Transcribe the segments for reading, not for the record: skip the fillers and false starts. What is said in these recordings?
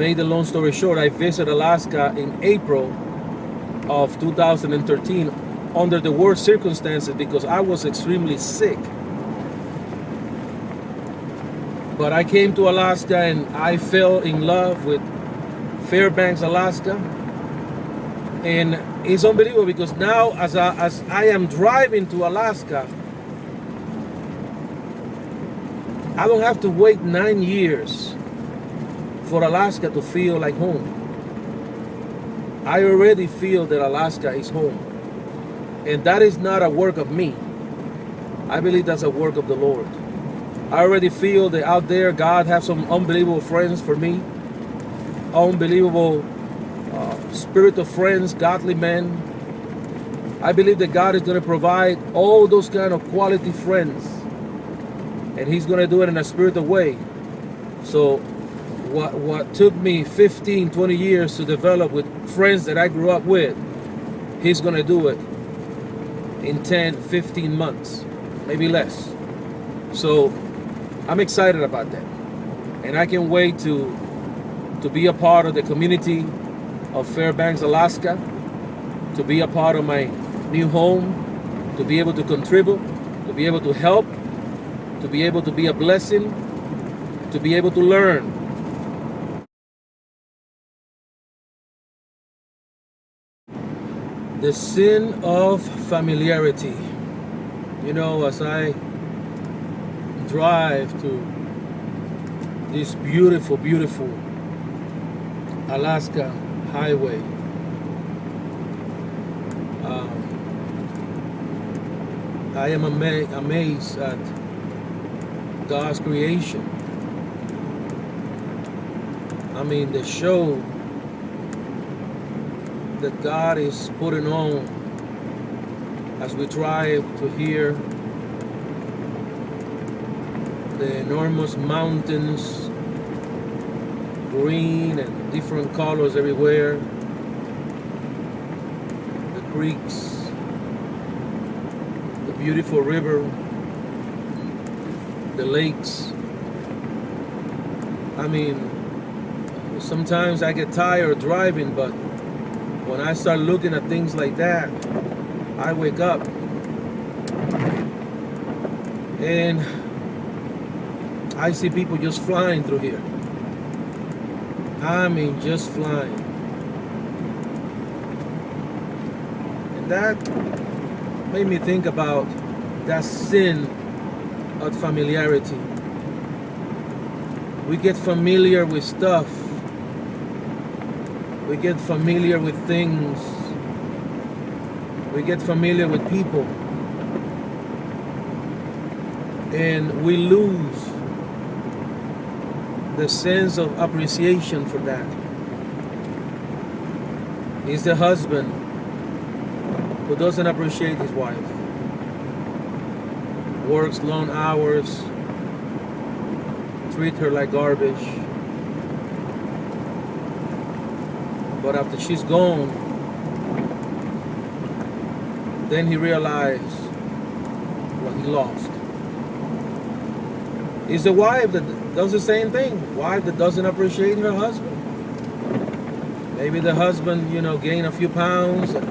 make the long story short, I visited Alaska in April of 2013 under the worst circumstances because I was extremely sick. But I came to Alaska and I fell in love with Fairbanks, Alaska. And it's unbelievable because now as I am driving to Alaska, I don't have to wait 9 years for Alaska to feel like home. I already feel that Alaska is home. And that is not a work of me. I believe that's a work of the Lord. I already feel that out there God has some unbelievable friends for me. Unbelievable spirit of friends, godly men. I believe that God is going to provide all those kind of quality friends. And He's going to do it in a spiritual way. So what took me 15, 20 years to develop with friends that I grew up with, He's going to do it in 10, 15 months, maybe less. So I'm excited about that. And I can't wait to be a part of the community of Fairbanks, Alaska, to be a part of my new home, to be able to contribute, to be able to help, to be able to be a blessing, to be able to learn. The sin of familiarity. You know, as I drive to this beautiful, beautiful Alaska highway, I am amazed at God's creation. I mean, the show that God is putting on as we drive to hear the enormous mountains, green and different colors everywhere, the creeks, the beautiful river, the lakes. I mean, sometimes I get tired driving, but when I start looking at things like that, I wake up and I see people just flying through here. I mean, just flying. And that made me think about that sin of familiarity. We get familiar with stuff. We get familiar with things. We get familiar with people. And we lose the sense of appreciation for that. He's the husband who doesn't appreciate his wife. Works long hours, treat her like garbage. But after she's gone, then he realized what he lost. It's the wife that does the same thing. Wife that doesn't appreciate her husband. Maybe the husband, gain a few pounds and,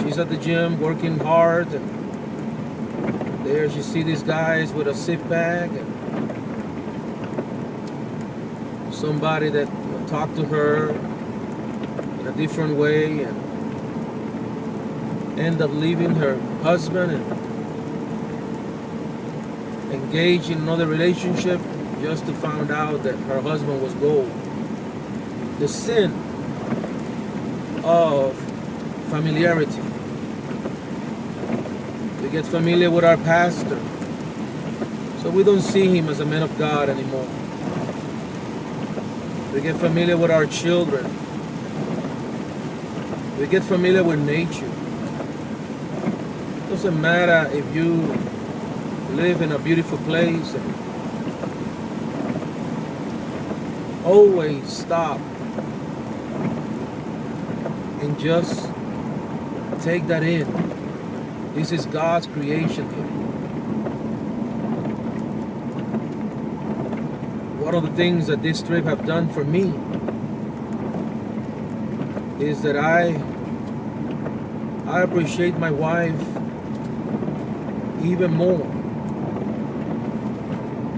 she's at the gym working hard and there she see these guys with a zip bag and somebody that talk to her in a different way and end up leaving her husband and engage in another relationship just to find out that her husband was gold. The sin of familiarity. We get familiar with our pastor, so we don't see him as a man of God anymore. We get familiar with our children. We get familiar with nature. It doesn't matter if you live in a beautiful place. And always stop and just take that in. This is God's creation here. one of the things that this trip have done for me is that I appreciate my wife even more.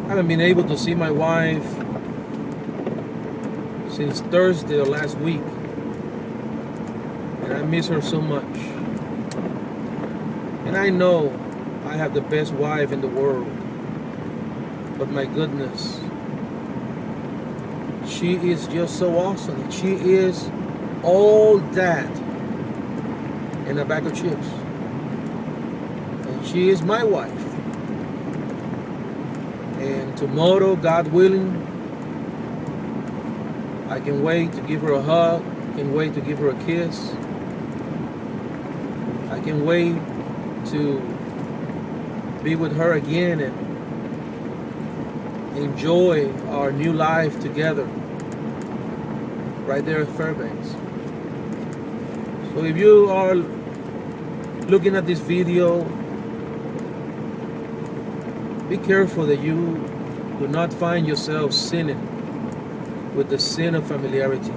I haven't been able to see my wife since Thursday of last week, and I miss her so much. And I know I have the best wife in the world, but my goodness, she is just so awesome. She is all that in a bag of chips. And she is my wife. And tomorrow, God willing, I can wait to give her a hug. I can wait to give her a kiss. I can wait to be with her again and enjoy our new life together right there at Fairbanks. So if you are looking at this video, be careful that you do not find yourself sinning with the sin of familiarity.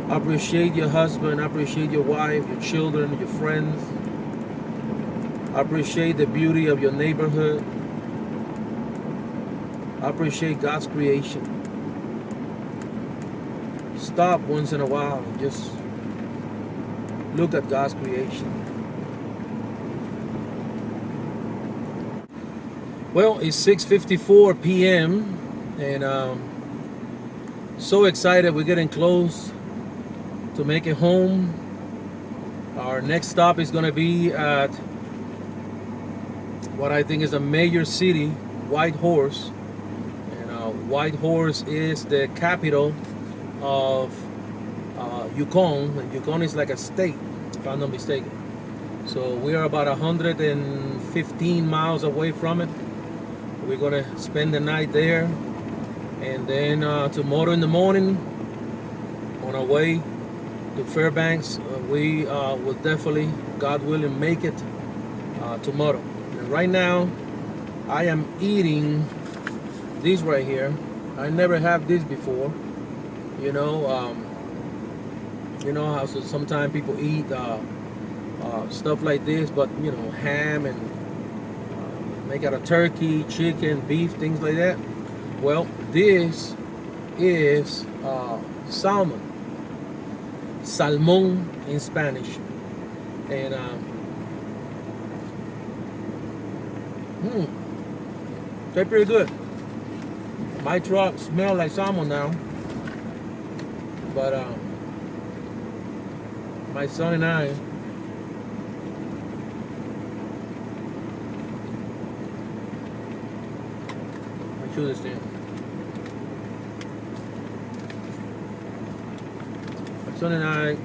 Appreciate your husband, appreciate your wife, your children, your friends. Appreciate the beauty of your neighborhood. Appreciate God's creation. Stop once in a while and just look at God's creation. Well, it's 6:54 p.m. and so excited. We're getting close to make it home. Our next stop is going to be at what I think is a major city, Whitehorse. And Whitehorse is the capital of Yukon. And Yukon is like a state, if I'm not mistaken. So we are about 115 miles away from it. We're going to spend the night there. And then tomorrow in the morning, on our way to Fairbanks, we will definitely, God willing, make it tomorrow. And right now, I am eating this right here. I never have this before. You know how sometimes people eat stuff like this, but you know, ham and make out of turkey, chicken, beef, things like that. Well, this is salmon. Salmon in Spanish. And they're pretty good. My truck smells like salmon now. But my son and I chew this thing. My son and I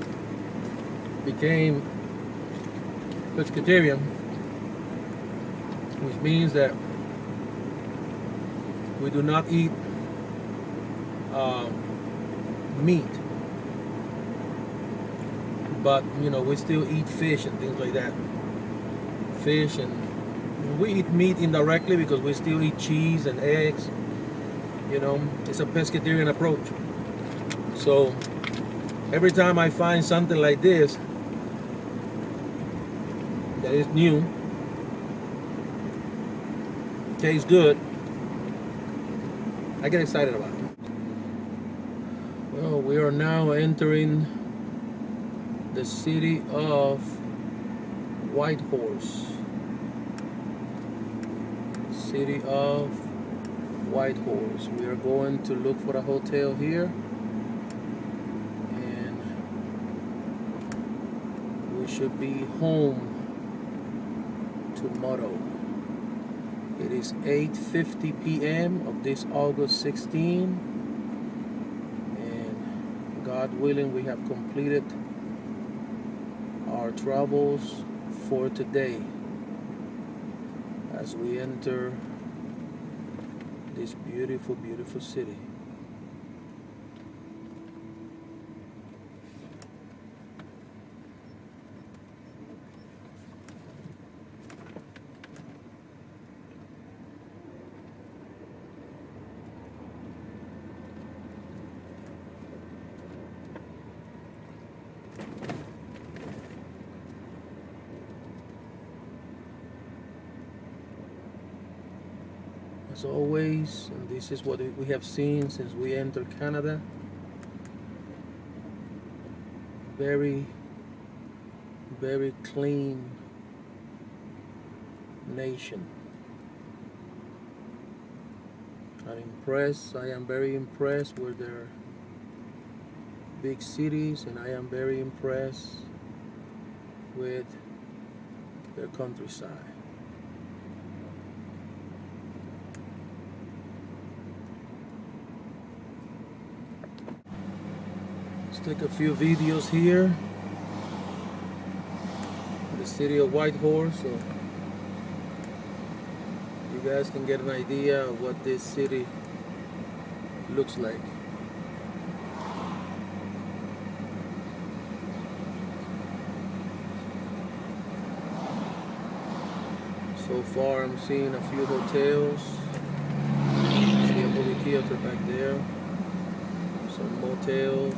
became pescatarian, which means that we do not eat meat, but you know, we still eat fish and things like that. Fish, and we eat meat indirectly because we still eat cheese and eggs. You know, it's a pescatarian approach. So every time I find something like this that is new, tastes good, I get excited about it. Well, we are now entering the city of Whitehorse. City of Whitehorse. We are going to look for a hotel here, and we should be home tomorrow. It is 8:50 p.m. of this August 16, and God willing, we have completed our travels for today as we enter this beautiful, beautiful city. As always, and this is what we have seen since we entered Canada. Very, very clean nation. I'm impressed. I am very impressed with their big cities, and I am very impressed with their countryside. Let's take a few videos here in the city of Whitehorse, so you guys can get an idea of what this city looks like. So far I'm seeing a few hotels. See a movie theater back there. Some motels.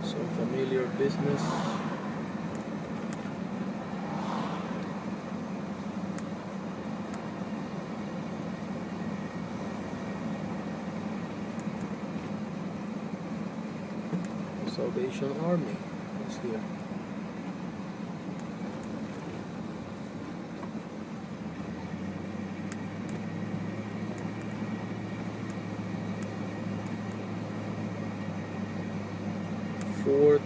Some familiar business. Salvation Army is here. Ford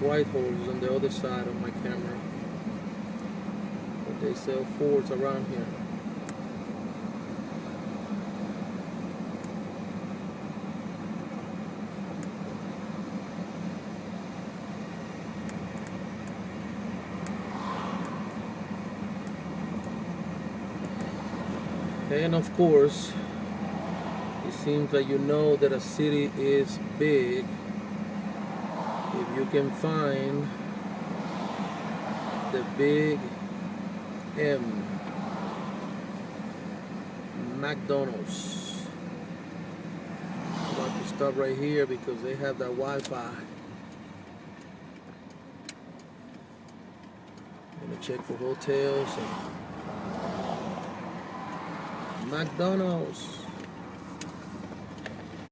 Whitehorse is on the other side of my camera, but they sell Fords around here. And of course, it seems like you know that a city is big if you can find the big M, McDonald's. I'm about to stop right here because they have that Wi-Fi. I'm gonna check for hotels and McDonald's.